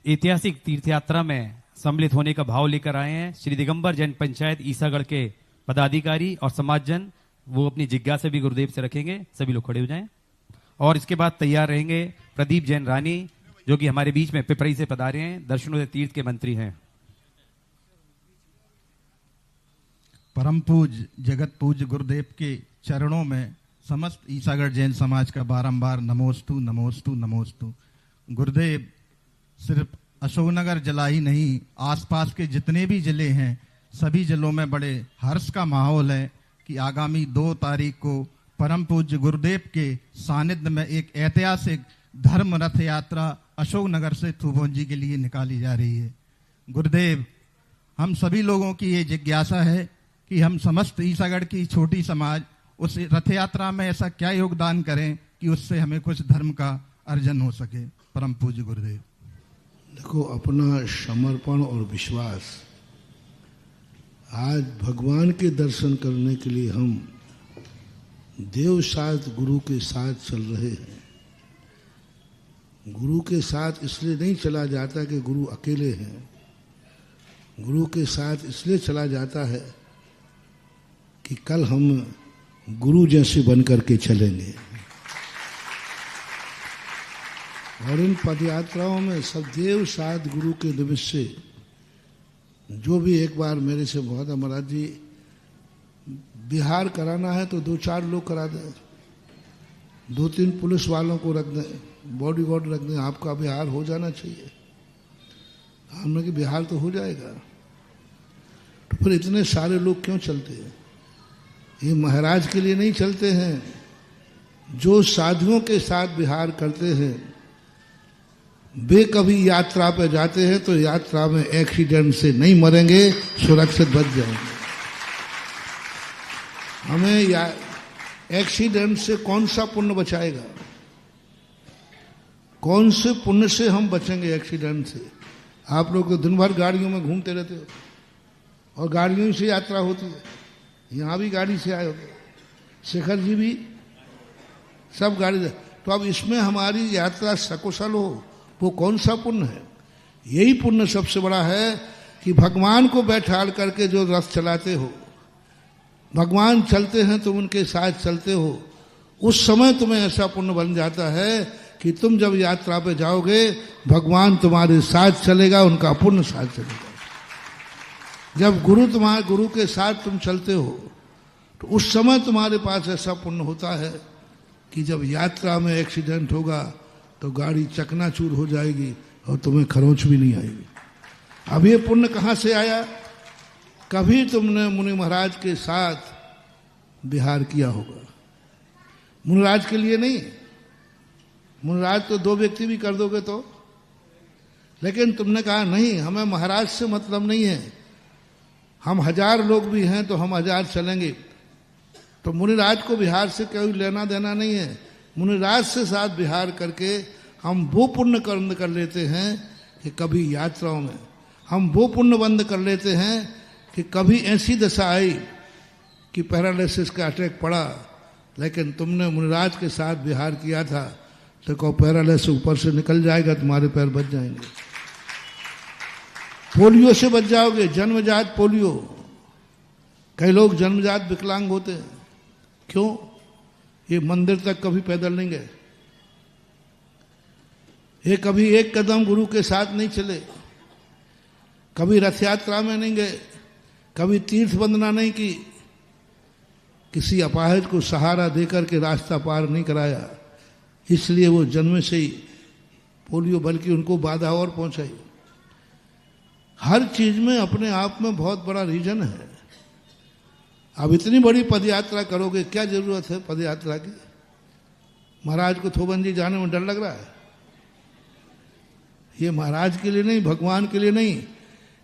ऐतिहासिक तीर्थ यात्रा में सम्मिलित होने का भाव लेकर आए हैं श्री दिगंबर जैन पंचायत ईसागढ़ के पदाधिकारी और समाजजन। वो अपनी जिज्ञासा भी गुरुदेव से रखेंगे। सभी लोग खड़े हो जाएं। और इसके बाद तैयार रहेंगे प्रदीप जैन रानी, जो कि हमारे बीच में पिपराई से पधारे हैं, दर्शनोदय तीर्थ के मंत्री हैं। परम पूज्य जगत पूज्य गुरुदेव के चरणों में समस्त ईसागढ़ जैन समाज का बारंबार नमोस्तु नमोस्तु नमोस्तु। गुरुदेव सिर्फ अशोकनगर जिला ही नहीं, आसपास के जितने भी जिले हैं सभी जिलों में बड़े हर्ष का माहौल है कि आगामी 2 तारीख को परम पूज्य गुरुदेव के सानिध्य में एक ऐतिहासिक धर्म रथ यात्रा अशोकनगर से थुभोंजी के लिए निकाली जा रही है। गुरुदेव, हम सभी लोगों की ये जिज्ञासा है कि हम समस्त ईसागढ़ की छोटी समाज उस रथ यात्रा में ऐसा क्या योगदान करें कि उससे हमें कुछ धर्म का अर्जन हो सके। परम पूज्य गुरुदेव। देखो, अपना समर्पण और विश्वास, आज भगवान के दर्शन करने के लिए हम देव साथ गुरु के साथ चल रहे हैं। गुरु के साथ इसलिए नहीं चला जाता कि गुरु अकेले हैं, गुरु के साथ इसलिए चला जाता है कि कल हम गुरु जैसे बन करके चलेंगे। और इन पदयात्राओं में सब देव साथ गुरु के निमित्त से जो भी एक बार मेरे से बहुत महाराज जी बिहार कराना है तो 2-4 लोग करा दें, 2-3 पुलिस वालों को रख दें, बॉडीगार्ड रख दें, आपका बिहार हो जाना चाहिए। हमने कि बिहार तो हो जाएगा, तो फिर इतने सारे लोग क्यों चलते हैं? ये महाराज के लिए नहीं चलते हैं। जो साधुओं के साथ बिहार करते हैं वे कभी यात्रा पे जाते हैं तो यात्रा में एक्सीडेंट से नहीं मरेंगे, सुरक्षित बच जाएंगे। हमें एक्सीडेंट से कौन सा पुण्य बचाएगा? कौन से पुण्य से हम बचेंगे एक्सीडेंट से? आप लोग तो दिन भर गाड़ियों में घूमते रहते हो और गाड़ियों से यात्रा होती है। यहाँ भी गाड़ी से आए होते, शेखर जी भी सब गाड़ी से। तो अब इसमें हमारी यात्रा सकुशल हो, वो कौन सा पुण्य है? यही पुण्य सबसे बड़ा है कि भगवान को बैठाल करके जो रथ चलाते हो, भगवान चलते हैं तुम उनके साथ चलते हो, उस समय तुम्हें ऐसा पुण्य बन जाता है कि तुम जब यात्रा पे जाओगे भगवान तुम्हारे साथ चलेगा, उनका पुण्य साथ चलेगा। जब गुरु के साथ तुम चलते हो तो उस समय तुम्हारे पास ऐसा पुण्य होता है कि जब यात्रा में एक्सीडेंट होगा तो गाड़ी चकनाचूर हो जाएगी और तुम्हें खरोंच भी नहीं आएगी। अब ये पुण्य कहाँ से आया? कभी तुमने मुनि महाराज के साथ बिहार किया होगा। मुनिराज के लिए नहीं, मुनिराज तो 2 व्यक्ति भी कर दोगे तो, लेकिन तुमने कहा नहीं, हमें महाराज से मतलब नहीं है, हम 1000 लोग भी हैं तो हम 1000 चलेंगे। तो मुनिराज को बिहार से कोई लेना देना नहीं है। मुनिराज से साथ बिहार करके हम वो पुण्य कर्म कर लेते हैं कि कभी यात्राओं में हम वो पुण्य बंद कर लेते हैं कि कभी ऐसी दशा आई कि पैरालिसिस का अटैक पड़ा, लेकिन तुमने मुनिराज के साथ बिहार किया था तो कहो पैरालिसिस ऊपर से निकल जाएगा, तुम्हारे पैर बच जाएंगे। पोलियो से बच जाओगे, जन्मजात पोलियो। कई लोग जन्मजात विकलांग होते हैं, क्यों? ये मंदिर तक कभी पैदल नहीं गए, ये कभी एक कदम गुरु के साथ नहीं चले, कभी रथ यात्रा में नहीं गए, कभी तीर्थ वंदना नहीं की, किसी अपाहिज को सहारा देकर के रास्ता पार नहीं कराया, इसलिए वो जन्म से ही पोलियो, बल्कि उनको बाधा और पहुंचाई। हर चीज में अपने आप में बहुत बड़ा रीजन है। अब इतनी बड़ी पदयात्रा करोगे, क्या जरूरत है पदयात्रा की? महाराज को थोबंजी जाने में डर लग रहा है? ये महाराज के लिए नहीं, भगवान के लिए नहीं,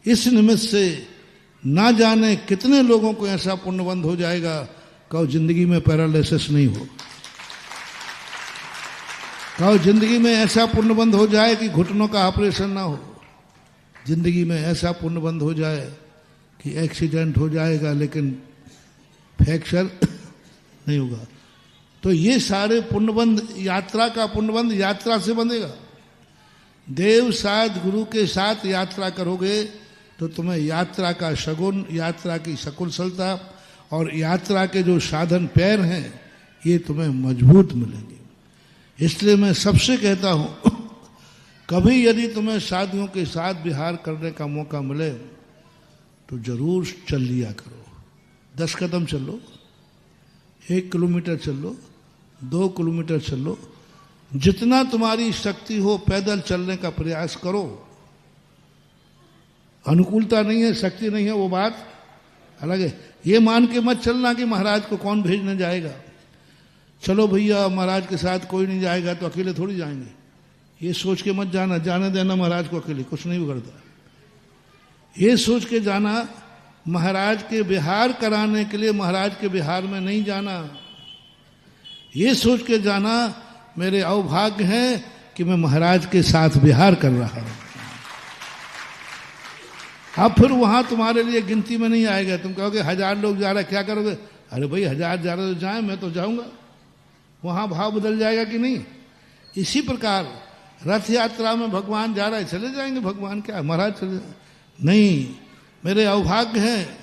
इस निमित्त से ना जाने कितने लोगों को ऐसा पुण्यबंध हो जाएगा, कहो जिंदगी में पैरालिसिस नहीं हो, कहो जिंदगी में ऐसा पुण्यबंध हो जाए कि घुटनों का ऑपरेशन ना हो, जिंदगी में ऐसा पुण्यबंध हो जाए कि एक्सीडेंट हो जाएगा लेकिन फ्रैक्चर नहीं होगा। तो ये सारे पुण्यबंध, यात्रा का पुण्यबंध यात्रा से बंधेगा। देव साथ गुरु के साथ यात्रा करोगे तो तुम्हें यात्रा का शगुन, यात्रा की सकुशलता और यात्रा के जो साधन पैर हैं ये तुम्हें मजबूत मिलेंगे। इसलिए मैं सबसे कहता हूं, कभी यदि तुम्हें साथियों के साथ विहार करने का मौका मिले तो जरूर चल लिया करो। 10 कदम चलो, 1 किलोमीटर चलो, 2 किलोमीटर चलो, जितना तुम्हारी शक्ति हो पैदल चलने का प्रयास करो। अनुकूलता नहीं है, शक्ति नहीं है, वो बात अलग है। ये मान के मत चलना कि महाराज को कौन भेजने जाएगा, चलो भैया महाराज के साथ कोई नहीं जाएगा तो अकेले थोड़ी जाएंगे, ये सोच के मत जाना। जाने देना महाराज को अकेले, कुछ नहीं बिगड़ता। ये सोच के जाना महाराज के विहार कराने के लिए महाराज के विहार में नहीं जाना। ये सोच के जाना मेरे अवभाग्य है कि मैं महाराज के साथ विहार कर रहा हूं। अब फिर वहां तुम्हारे लिए गिनती में नहीं आएगा। तुम कहोगे 1000 लोग जा रहे, क्या करोगे? अरे भाई 1000 जा रहे तो जाए, मैं तो जाऊंगा। वहां भाव बदल जाएगा कि नहीं? इसी प्रकार रथ यात्रा में भगवान जा रहा है, चले जाएंगे। भगवान क्या महाराज चले जाए? नहीं, मेरे अवभाग्य है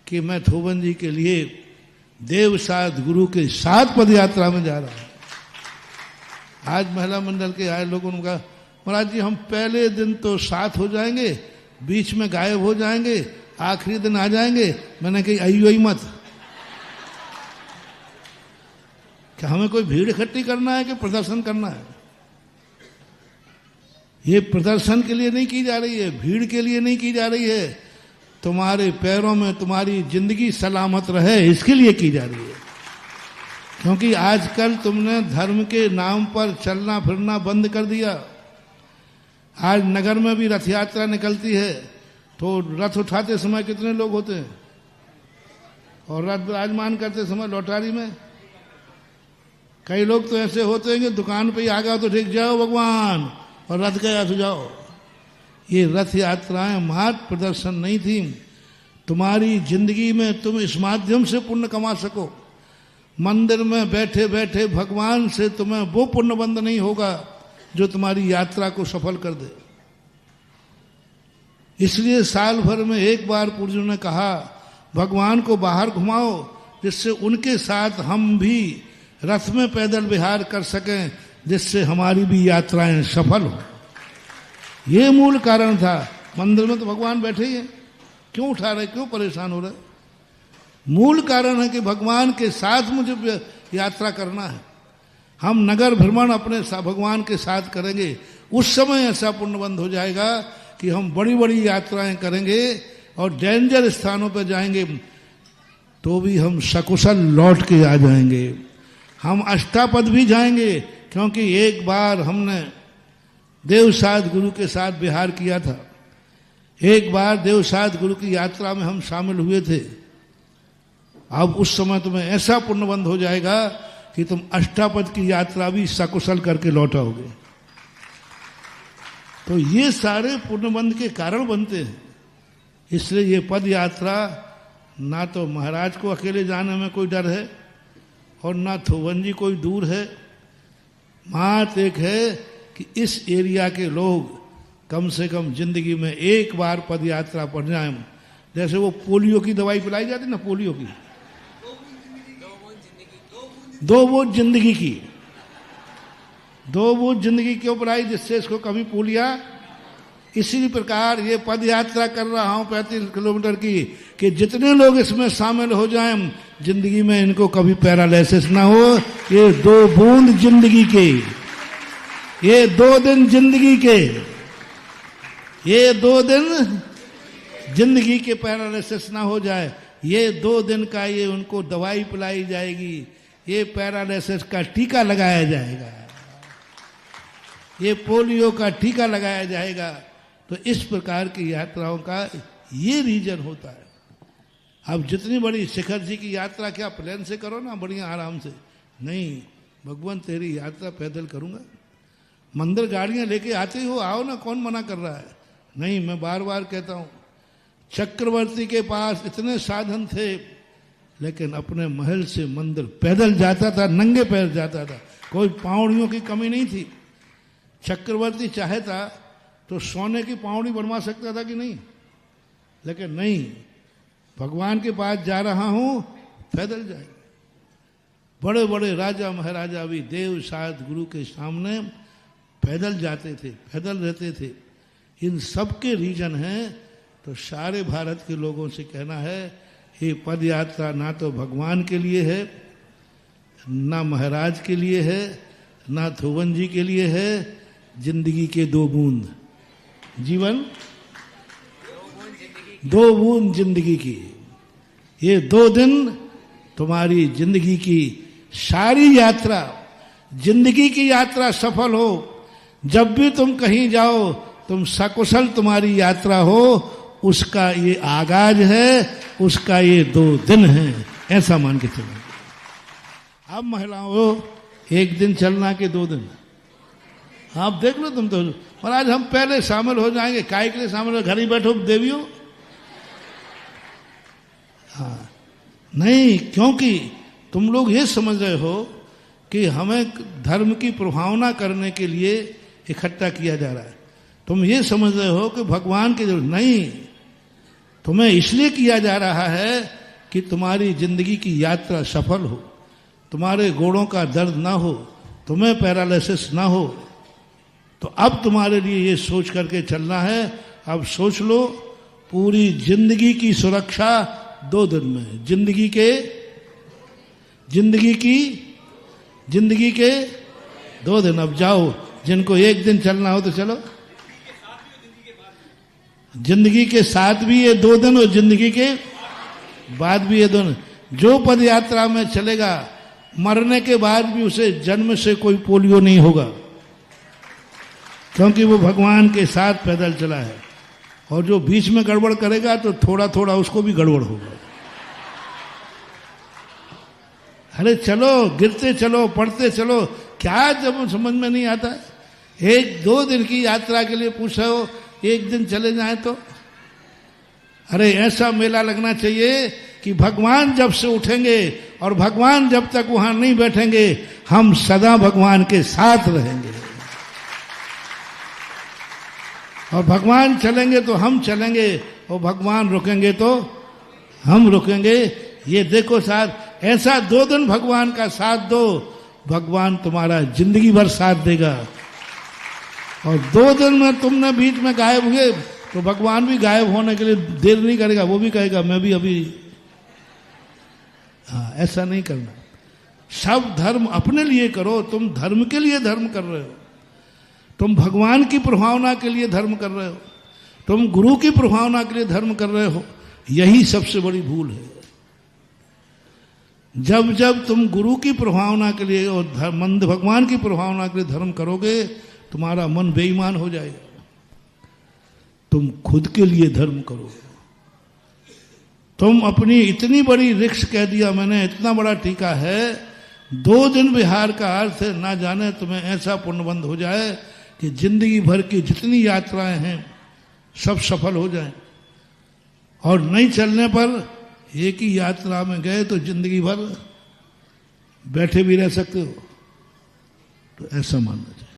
कि मैं थोबन जी के लिए देव साथ गुरु के साथ पद यात्रा में जा रहा हूं। आज महिला मंडल के आए लोगों ने कहा महाराज जी हम पहले दिन तो साथ हो जाएंगे, बीच में गायब हो जाएंगे, आखिरी दिन आ जाएंगे। मैंने कही आइयो ही मत। क्या हमें कोई भीड़ इकट्ठी करना है कि प्रदर्शन करना है? ये प्रदर्शन के लिए नहीं की जा रही है, भीड़ के लिए नहीं की जा रही है। तुम्हारे पैरों में तुम्हारी जिंदगी सलामत रहे इसके लिए की जा रही है। क्योंकि आजकल तुमने धर्म के नाम पर चलना फिरना बंद कर दिया। आज नगर में भी रथ यात्रा निकलती है तो रथ उठाते समय कितने लोग होते हैं, और रथ विराजमान करते समय लौटारी में कई लोग तो ऐसे होते हैं कि दुकान पे ही आ गया तो ठीक, जाओ भगवान, और रथ गया तो जाओ। ये रथ यात्राएं मात्र प्रदर्शन नहीं थी। तुम्हारी जिंदगी में तुम इस माध्यम से पुण्य कमा सको। मंदिर में बैठे बैठे भगवान से तुम्हें वो पुण्य बंद नहीं होगा जो तुम्हारी यात्रा को सफल कर दे। इसलिए साल भर में एक बार पूज्यों ने कहा भगवान को बाहर घुमाओ, जिससे उनके साथ हम भी रथ में पैदल विहार कर सकें, जिससे हमारी भी यात्राएं सफल हो। ये मूल कारण था। मंदिर में तो भगवान बैठे ही हैं, क्यों उठा रहे, क्यों परेशान हो रहे? मूल कारण है कि भगवान के साथ मुझे यात्रा करना है। हम नगर भ्रमण अपने भगवान के साथ करेंगे, उस समय ऐसा पुण्यबंध हो जाएगा कि हम बड़ी बड़ी यात्राएं करेंगे और डेंजर स्थानों पर जाएंगे तो भी हम सकुशल लौट के आ जाएंगे। हम अष्टापद भी जाएंगे, क्योंकि एक बार हमने देवसाद गुरु के साथ विहार किया था। एक बार देवसाद गुरु की यात्रा में हम शामिल हुए थे। अब उस समय तुम्हें ऐसा पुण्यबंध हो जाएगा कि तुम अष्टापद की यात्रा भी सकुशल करके लौटाओगे। तो ये सारे पुण्यबंध के कारण बनते हैं। इसलिए ये पद यात्रा ना तो महाराज को अकेले जाने में कोई डर है और ना थोवन जी कोई दूर है। बात एक है कि इस एरिया के लोग कम से कम जिंदगी में एक बार पद यात्रा पर जाए। जैसे वो पोलियो की दवाई पिलाई जाती ना, पोलियो की 2 बूंद जिंदगी की 2 बूंद जिंदगी क्यों पिलाई, जिससे इसको कभी पोलिया। इसी प्रकार ये पद यात्रा कर रहा हूं 35 किलोमीटर की, कि जितने लोग इसमें शामिल हो जाएं जिंदगी में इनको कभी पैरालिसिस ना हो। ये 2 बूंद जिंदगी के, ये 2 दिन जिंदगी के, ये 2 दिन जिंदगी के पैरालिसिस ना हो जाए। ये 2 दिन का ये उनको दवाई पिलाई जाएगी, ये पैरालिसिस का टीका लगाया जाएगा, ये पोलियो का टीका लगाया जाएगा। तो इस प्रकार की यात्राओं का ये रीजन होता है। अब जितनी बड़ी शिखर जी की यात्रा क्या प्लेन से करो ना बढ़िया आराम से, नहीं, भगवान तेरी यात्रा पैदल करूंगा। मंदिर गाड़ियां लेके आते हो, आओ ना, कौन मना कर रहा है? नहीं, मैं बार बार कहता हूं, चक्रवर्ती के पास इतने साधन थे लेकिन अपने महल से मंदिर पैदल जाता था, नंगे पैर जाता था, कोई पावड़ियों की कमी नहीं थी। चक्रवर्ती चाहता तो सोने की पावड़ी बनवा सकता था कि नहीं, लेकिन नहीं, भगवान के पास जा रहा हूं, पैदल जाएंगे। बड़े बड़े राजा महाराजा भी देव साध गुरु के सामने पैदल जाते थे, पैदल रहते थे। इन सब के रीजन हैं। तो सारे भारत के लोगों से कहना है, ये पद यात्रा ना तो भगवान के लिए है, ना महाराज के लिए है, ना धोवन जी के लिए है। जिंदगी के 2 बूंद जीवन, 2 बूंद जिंदगी की, ये 2 दिन तुम्हारी जिंदगी की सारी यात्रा, जिंदगी की यात्रा सफल हो। जब भी तुम कहीं जाओ, तुम सकुशल तुम्हारी यात्रा हो, उसका ये आगाज है, उसका ये 2 दिन है, ऐसा मान के चलो। अब महिलाओं, 1 दिन चलना के 2 दिन, आप देख लो। तुम तो महाराज हम पहले शामिल हो जाएंगे, काय के लिए शामिल हो, घर ही बैठो देवियों। हाँ नहीं, क्योंकि तुम लोग ये समझ रहे हो कि हमें धर्म की प्रभावना करने के लिए इकट्ठा किया जा रहा है। तुम ये समझ रहे हो कि भगवान के नहीं, तुम्हें इसलिए किया जा रहा है कि तुम्हारी जिंदगी की यात्रा सफल हो, तुम्हारे गोड़ों का दर्द ना हो, तुम्हें पैरालिसिस ना हो। तो अब तुम्हारे लिए ये सोच करके चलना है। अब सोच लो, पूरी जिंदगी की सुरक्षा 2 दिन में, जिंदगी के 2 दिन। अब जाओ, जिनको 1 दिन चलना हो तो चलो। जिंदगी के साथ भी ये 2 दिन और जिंदगी के बाद भी ये 2 दिन। जो पद यात्रा में चलेगा, मरने के बाद भी उसे जन्म से कोई पोलियो नहीं होगा, क्योंकि वो भगवान के साथ पैदल चला है। और जो बीच में गड़बड़ करेगा तो थोड़ा थोड़ा उसको भी गड़बड़ होगा। अरे चलो, गिरते चलो, पढ़ते चलो, क्या जब समझ में नहीं आता। 1-2 दिन की यात्रा के लिए पूछ रहे हो, 1 दिन चले जाए तो। अरे ऐसा मेला लगना चाहिए कि भगवान जब से उठेंगे और भगवान जब तक वहां नहीं बैठेंगे, हम सदा भगवान के साथ रहेंगे। और भगवान चलेंगे तो हम चलेंगे, और भगवान रुकेंगे तो हम रुकेंगे। ये देखो साथ, ऐसा 2 दिन भगवान का साथ दो, भगवान तुम्हारा जिंदगी भर साथ देगा। और 2 दिन में तुमने बीच में गायब हुए तो भगवान भी गायब होने के लिए देर नहीं करेगा, वो भी कहेगा मैं भी अभी। हाँ, ऐसा नहीं करना। सब धर्म अपने लिए करो। तुम धर्म के लिए धर्म कर रहे हो, तुम भगवान की प्रभावना के लिए धर्म कर रहे हो, तुम गुरु की प्रभावना के लिए धर्म कर रहे हो। यही सबसे बड़ी भूल है। जब जब तुम गुरु की प्रभावना के लिए और भगवान की प्रभावना के लिए धर्म करोगे, तुम्हारा मन बेईमान हो जाएगा। तुम खुद के लिए धर्म करो। तुम अपनी इतनी बड़ी रिक्स कह दिया मैंने, इतना बड़ा टीका है। 2 दिन बिहार का अर्थ है, ना जाने तुम्हें ऐसा पुण्यबंध हो जाए कि जिंदगी भर की जितनी यात्राएं हैं सब सफल हो जाएं। और नहीं चलने पर एक ही यात्रा में गए तो जिंदगी भर बैठे भी रह सकते हो। तो ऐसा मानना चाहिए।